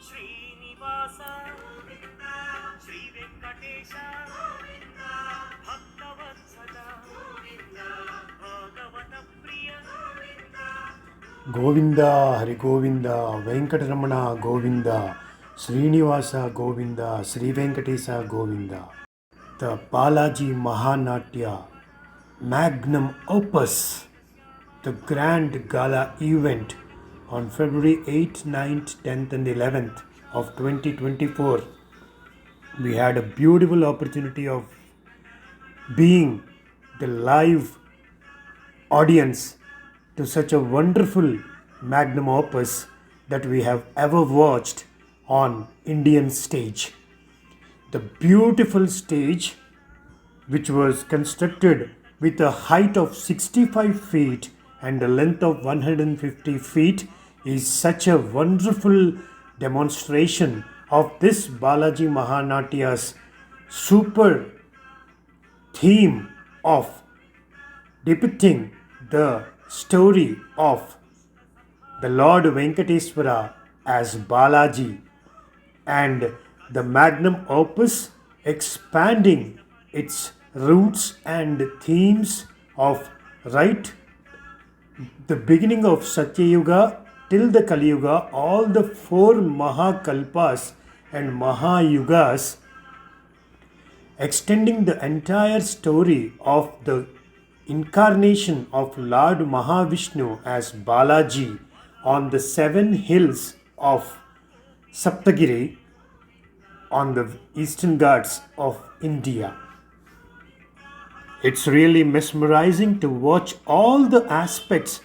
Srinivasa, Shri Venkatesha, Bhaktavatsala, Bhagavata Priya, Govinda, Hari Govinda, Venkataramana Govinda, Srinivasa Govinda, Sri Venkatesa Govinda. The Balaji Mahanatya, Magnum Opus, the grand gala event on February 8th, 9th, 10th and 11th of 2024. We had a beautiful opportunity of being the live audience to such a wonderful magnum opus that we have ever watched on Indian stage. The beautiful stage, which was constructed with a height of 65 feet and a length of 150 feet, is such a wonderful demonstration of this Balaji Mahanatya's super theme of depicting the story of the Lord Venkateswara as Balaji, and the magnum opus expanding its roots and themes of right the beginning of Satyayuga till the Kali Yuga, all the four Mahakalpas and Mahayugas, extending the entire story of the incarnation of Lord Mahavishnu as Balaji on the seven hills of Saptagiri on the eastern ghats of India. It's really mesmerizing to watch all the aspects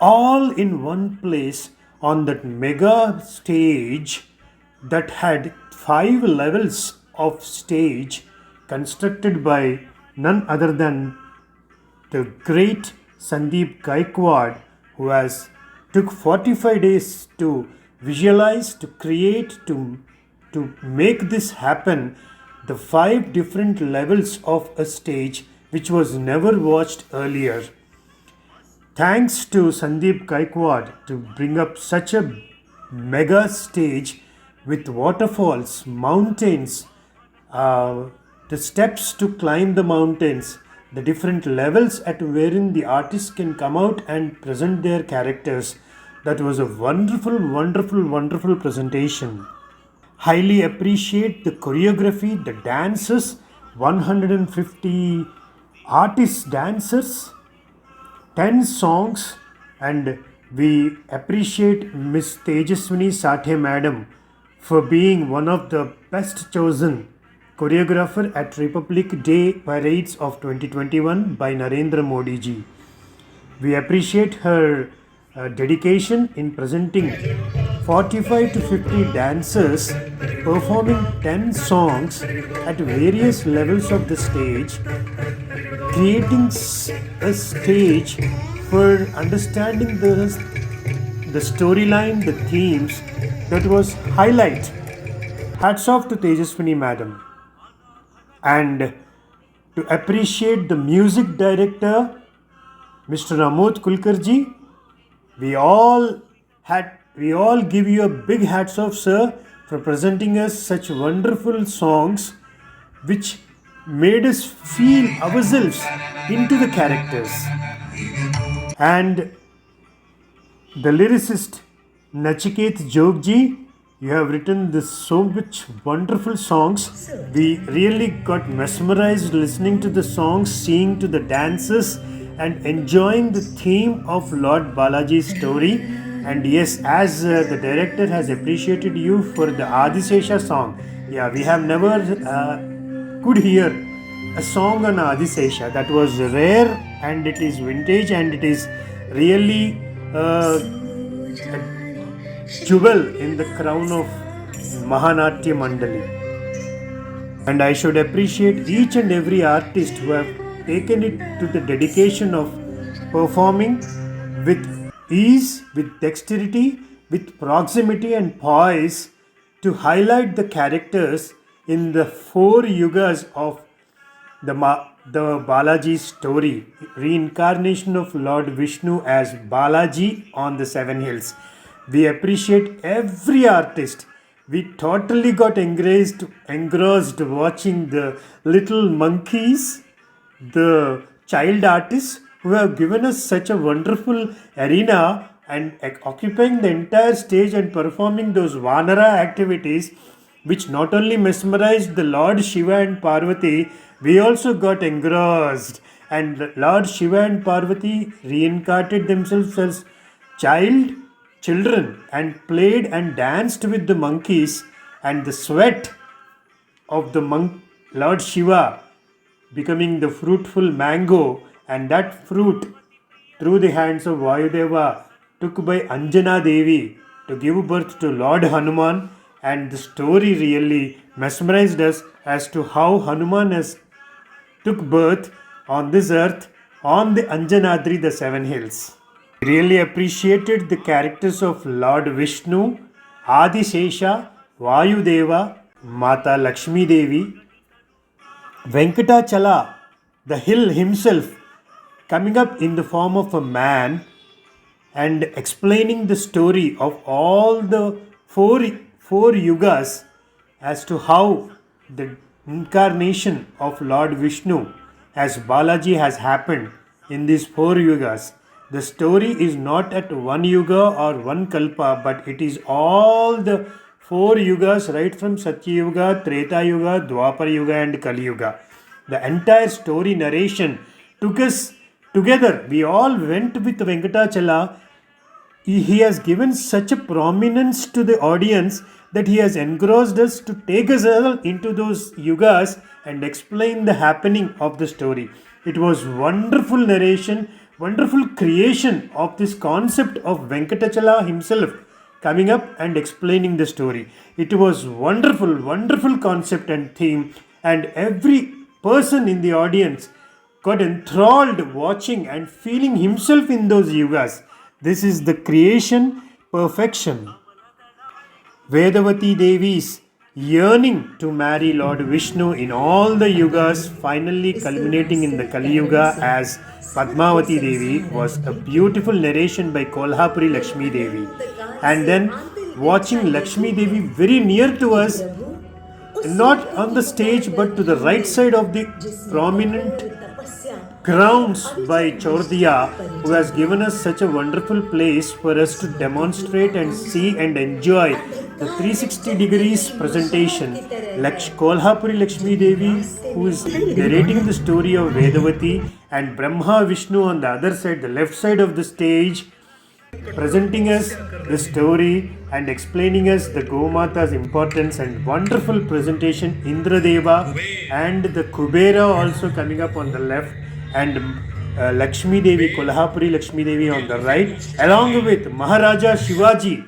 all in one place on that mega stage that had 5 levels of stage constructed by none other than the great Sandeep Gaikwad, who has took 45 days to visualize, to create, to make this happen, the 5 different levels of a stage which was never watched earlier. Thanks to Sandeep Gaikwad to bring up such a mega stage with waterfalls, mountains, the steps to climb the mountains, the different levels at wherein the artists can come out and present their characters. That was a wonderful, wonderful, wonderful presentation. Highly appreciate the choreography, the dances, 150 artists, dancers, 10 songs, and we appreciate Miss Tejaswini Sathe Madam for being one of the best chosen choreographer at Republic Day parades of 2021 by Narendra Modi ji. We appreciate her dedication in presenting 45 to 50 dancers performing 10 songs at various levels of the stage, creating a stage for understanding the storyline, the themes that was highlight. Hats off to Tejaswini Madam. And to appreciate the music director, Mr. Amod Kulkarji, we all give you a big hats off, sir, for presenting us such wonderful songs which made us feel ourselves into the characters. And the lyricist Nachiket Jogji, you have written this so much wonderful songs. We really got mesmerized listening to the songs, seeing to the dances, and enjoying the theme of Lord Balaji's story. And yes, as the director has appreciated you for the Adisesha song. Yeah, we have never could hear a song on Adisesha. That was rare, and it is vintage, and it is really a jewel in the crown of Mahanatya Mandali. And I should appreciate each and every artist who have taken it to the dedication of performing with ease, with dexterity, with proximity and poise to highlight the characters in the 4 yugas of the Balaji story, reincarnation of Lord Vishnu as Balaji on the 7 hills. We appreciate every artist we totally got engrossed watching the little monkeys, the child artists who have given us such a wonderful arena and occupying the entire stage and performing those Vanara activities, which not only mesmerized the Lord Shiva and Parvati, we also got engrossed. And Lord Shiva and Parvati reincarnated themselves as children and played and danced with the monkeys, and the sweat of the Lord Shiva becoming the fruitful mango, and that fruit through the hands of Vayudeva took by Anjana Devi to give birth to Lord Hanuman. And the story really mesmerized us as to how Hanuman has took birth on this earth on the Anjanadri, the seven hills. Really appreciated the characters of Lord Vishnu, Adishesha, Vayudeva, Mata Lakshmi Devi, Venkatachala, the hill himself, coming up in the form of a man and explaining the story of all the four yugas as to how the incarnation of Lord Vishnu as Balaji has happened in these four yugas. The story is not at one yuga or one kalpa, but it is all the four yugas right from Satya Yuga, Treta Yuga, Dwapar Yuga and Kali Yuga. The entire story narration took us together. We all went with Venkatachala. He has given such a prominence to the audience that he has engrossed us to take us all into those yugas and explain the happening of the story. It was wonderful narration, wonderful creation of this concept of Venkatachala himself coming up and explaining the story. It was wonderful concept and theme, and every person in the audience got enthralled watching and feeling himself in those yugas. This is the creation perfection. Vedavati Devi's yearning to marry Lord Vishnu in all the yugas, finally culminating in the Kali Yuga as Padmavati Devi, was a beautiful narration by Kolhapuri Lakshmi Devi. And then watching Lakshmi Devi very near to us, not on the stage but to the right side of the prominent grounds by Chordia, who has given us such a wonderful place for us to demonstrate and see and enjoy the 360 degrees presentation. Kolhapuri Lakshmi Devi, who is narrating the story of Vedavati, and Brahma Vishnu on the other side, the left side of the stage, presenting us the story and explaining us the Gomata's importance, and wonderful presentation. Indradeva and the Kubera also coming up on the left, and Lakshmi Devi, Kolhapuri Lakshmi Devi on the right, along with Maharaja Shivaji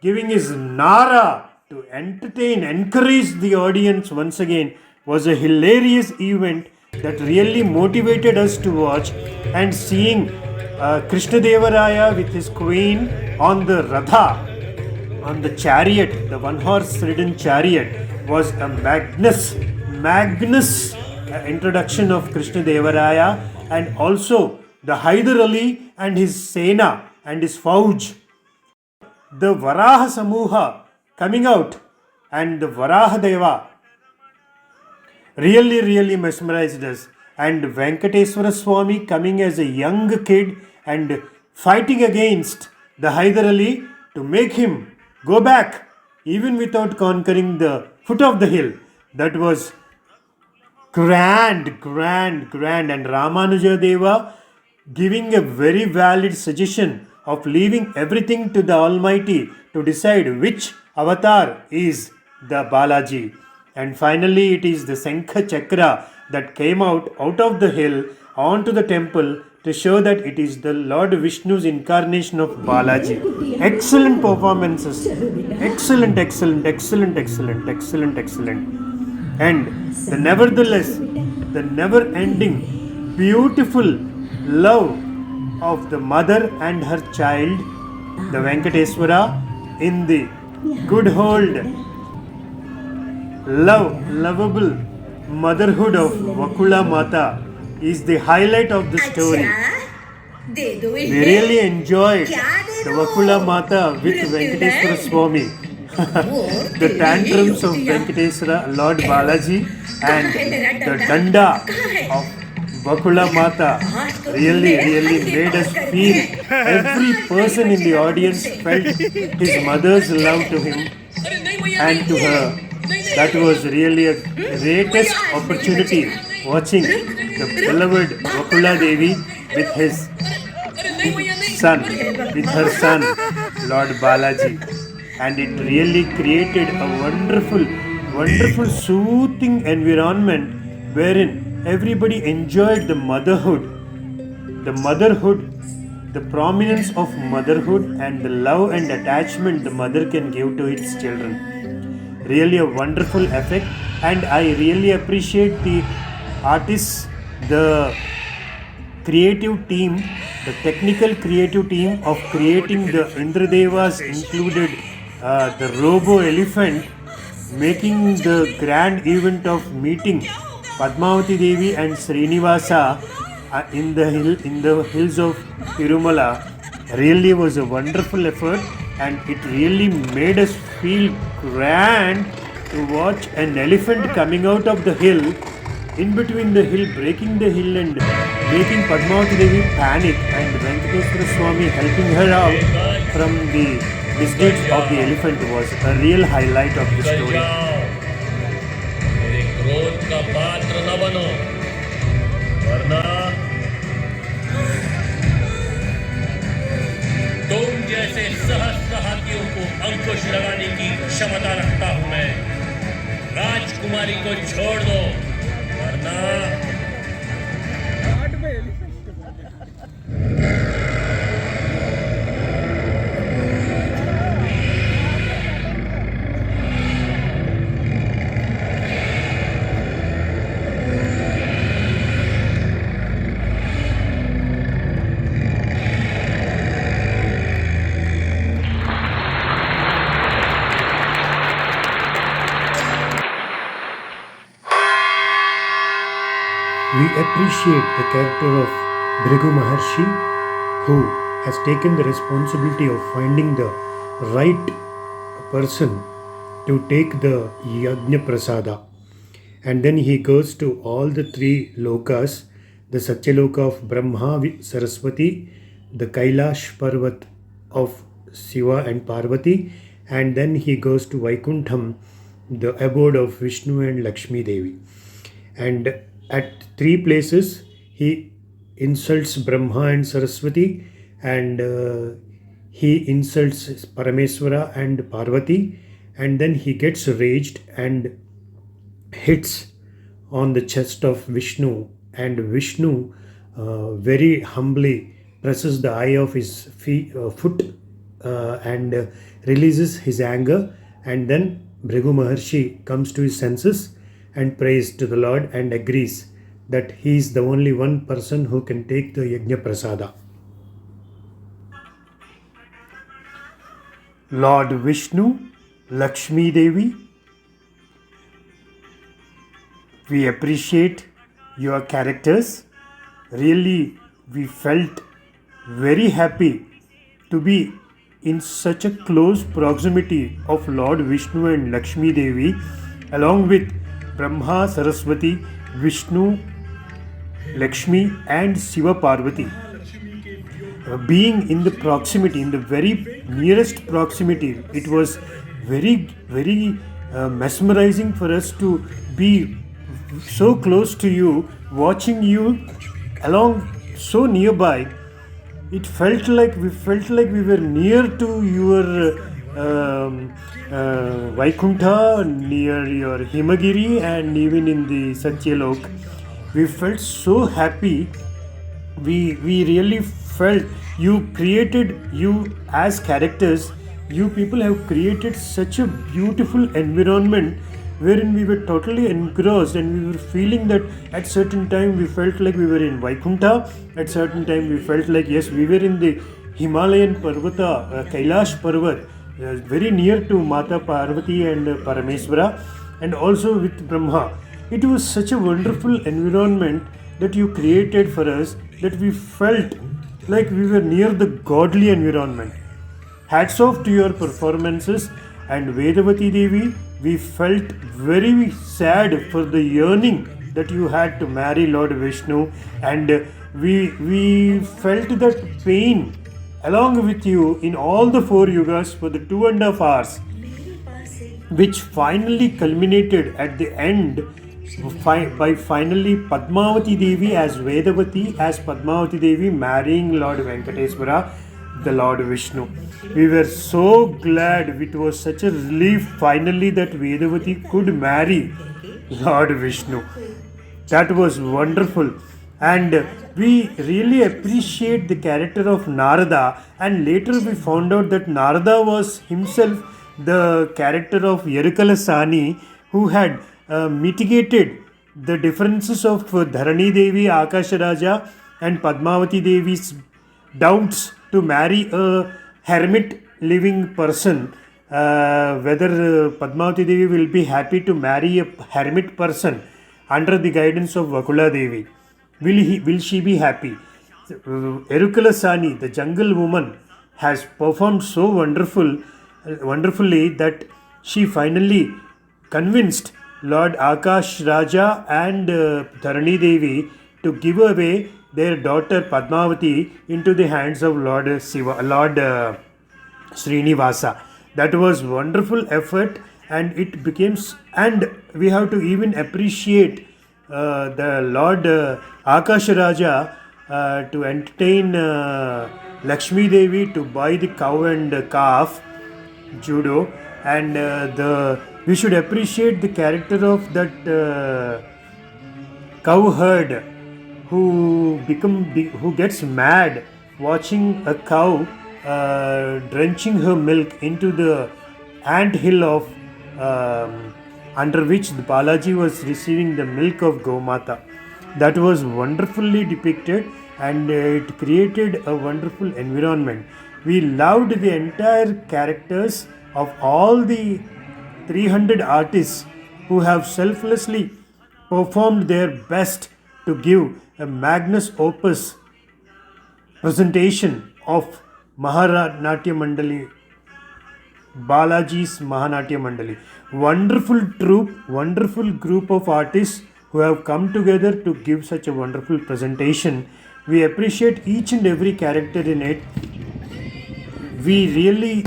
giving his Nara to entertain, encourage the audience once again, was a hilarious event that really motivated us to watch. And seeing Krishna Devaraya with his queen on the Ratha, on the chariot, the one horse ridden chariot, was a Magnus introduction of Krishna Devaraya, and also the Hyder Ali and his Sena and his Fauj. The Varaha Samuha coming out and the Varaha Deva really mesmerized us. And Venkateswara Swami coming as a young kid and fighting against the Hyder Ali to make him go back even without conquering the foot of the hill. That was grand. And Ramanuja Deva giving a very valid suggestion of leaving everything to the Almighty to decide which avatar is the Balaji. And finally it is the Shankha Chakra that came out of the hill onto the temple to show that it is the Lord Vishnu's incarnation of Balaji. Excellent performances. Excellent. And the never ending, beautiful love of the mother and her child, the Venkateswara, in the good old lovable motherhood of Vakula Mata is the highlight of the story. We really enjoyed the Vakula Mata with Venkateswara Swami. The tantrums of Venkateswara, Lord Balaji, and the danda of Bakula Mata really made us feel. Every person in the audience felt his mother's love to him and to her. That was really a greatest opportunity watching the beloved Bakula Devi with his son, with her son, Lord Balaji. And it really created a wonderful, soothing environment wherein everybody enjoyed the prominence of motherhood, and the love and attachment the mother can give to its children. Really a wonderful effect, and I really appreciate the artists, the creative team, the technical creative team of creating the Indradevas included the robo elephant, making the grand event of meeting Padmavati Devi and Srinivasa in the hills of Tirumala. Really was a wonderful effort, and it really made us feel grand to watch an elephant coming out of the hill, in between the hill, breaking the hill and making Padmavati Devi panic, and Venkateswara Swami helping her out from the misdeeds of the elephant was a real highlight of the story. मेरे क्रोध का पात्र न बनो, वरना तुम जैसे सहस्त्र हाथियों को अंकुश लगाने की क्षमता रखता हूं मैं। राजकुमारी को छोड़ दो, वरना We appreciate the character of Bhrigu Maharshi, who has taken the responsibility of finding the right person to take the Yajna Prasada. And then he goes to all the three lokas, the Satyaloka of Brahma, Saraswati, the Kailash Parvat of Shiva and Parvati, and then he goes to Vaikuntham, the abode of Vishnu and Lakshmi Devi. And at three places he insults Brahma and Saraswati, and he insults Parameswara and Parvati, and then he gets raged and hits on the chest of Vishnu, and Vishnu very humbly presses the eye of his foot and releases his anger, and then Bhrigu Maharshi comes to his senses and prays to the Lord and agrees that he is the only one person who can take the Yajna Prasada. Lord Vishnu, Lakshmi Devi, we appreciate your characters. Really, we felt very happy to be in such a close proximity of Lord Vishnu and Lakshmi Devi, along with Brahma, Saraswati, Vishnu, Lakshmi and Shiva Parvati. Being in the proximity, in the very nearest proximity, it was very mesmerizing for us to be so close to you, watching you along so nearby. It felt like we were near to your Vaikuntha, near your Himagiri, and even in the Satyalok. We felt so happy. We really felt you as characters. You people have created such a beautiful environment wherein we were totally engrossed, and we were feeling that at certain time we felt like we were in Vaikuntha, at certain time we felt like yes, we were in the Himalayan Parvata, Kailash Parvat, very near to Mata Parvati and Parameswara, and also with Brahma. It was such a wonderful environment that you created for us that we felt like we were near the godly environment. Hats off to your performances. And Vedavati Devi, we felt very sad for the yearning that you had to marry Lord Vishnu, and we felt that pain along with you in all the 4 yugas for the 2.5 hours, which finally culminated at the end by finally Padmavati Devi as Vedavati, as Padmavati Devi marrying Lord Venkateswara, the Lord Vishnu. We were so glad, it was such a relief finally that Vedavati could marry Lord Vishnu. That was wonderful. And we really appreciate the character of Narada, and later we found out that Narada was himself the character of Yerukalasani, who had mitigated the differences of Dharani Devi, Akasharaja, and Padmavati Devi's doubts to marry a hermit living person. Whether Padmavati Devi will be happy to marry a hermit person under the guidance of Vakula Devi. Will she be happy? Erukalasani, the jungle woman, has performed so wonderfully that she finally convinced Lord Akash Raja and Dharani Devi to give away their daughter Padmavati into the hands of Lord Srinivasa. That was wonderful effort, and it becomes, and we have to even appreciate the Lord Akash Raja to entertain Lakshmi Devi to buy the cow and calf judo, and we should appreciate the character of that cowherd who gets mad watching a cow drenching her milk into the ant hill of under which the Balaji was receiving the milk of Gomata. That was wonderfully depicted, and it created a wonderful environment. We loved the entire characters of all the 300 artists who have selflessly performed their best to give a magnus opus presentation of Mahanatya Mandali, Balaji's Mahanatya Mandali. Wonderful troupe, wonderful group of artists who have come together to give such a wonderful presentation. We appreciate each and every character in it. We really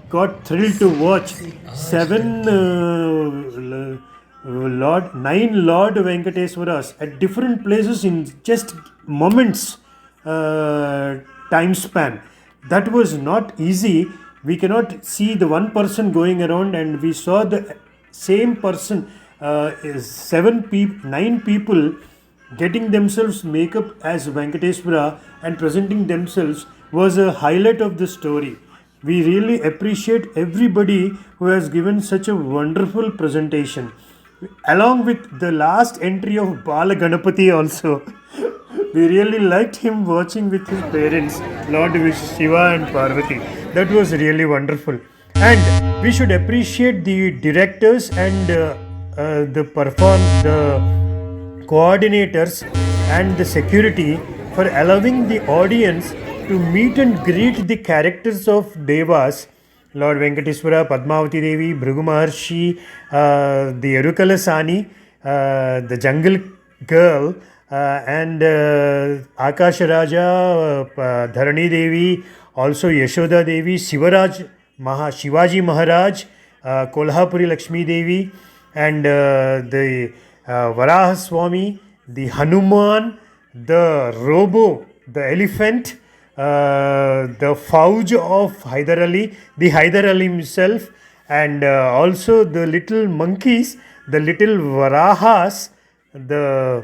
got thrilled to watch 9 Lord Venkateswaras at different places in just moments time span. That was not easy. We cannot see the one person going around, and we saw the same person, 9 people getting themselves makeup as Venkateswara and presenting themselves was a highlight of the story. We really appreciate everybody who has given such a wonderful presentation. Along with the last entry of Bala Ganapati also. We really liked him watching with his parents, Lord Shiva and Parvati. That was really wonderful. And we should appreciate the directors and the coordinators and the security for allowing the audience to meet and greet the characters of Devas, Lord Venkateswara, Padmavati Devi, Bhrigu Maharshi, the Erukalasani, the Jungle Girl, and Akash Raja, Dharani Devi, also Yashoda Devi, Shivaji Maharaj, Kolhapuri Lakshmi Devi, and the Varaha Swami, the Hanuman, the Robo, the elephant, the Fauj of Hyder Ali, the Hyder Ali himself, and also the little monkeys, the little Varahas, the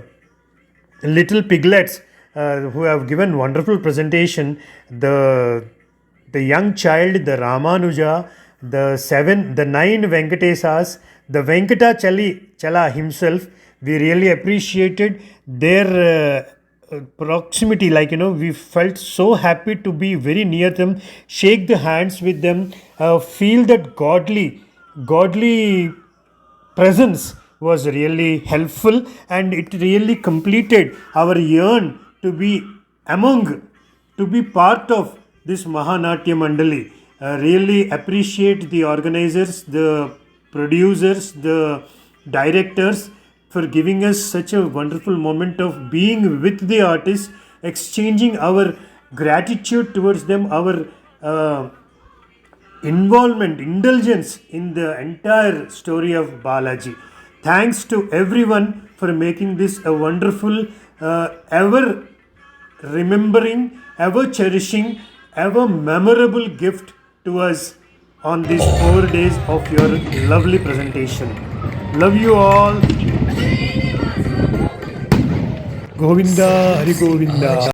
little piglets who have given wonderful presentation, the young child, the Ramanuja, the 9 Venkatesas, the Chala himself. We really appreciated their proximity, we felt so happy to be very near them, shake the hands with them, feel that godly presence was really helpful, and it really completed our yearn to be part of this Mahanatya Mandali. really appreciate the organizers, the producers, the directors for giving us such a wonderful moment of being with the artists, exchanging our gratitude towards them, our involvement, indulgence in the entire story of Balaji. Thanks to everyone for making this a wonderful, ever remembering, ever cherishing, ever memorable gift to us on these 4 days of your lovely presentation. Love you all. Govinda, Hari Govinda.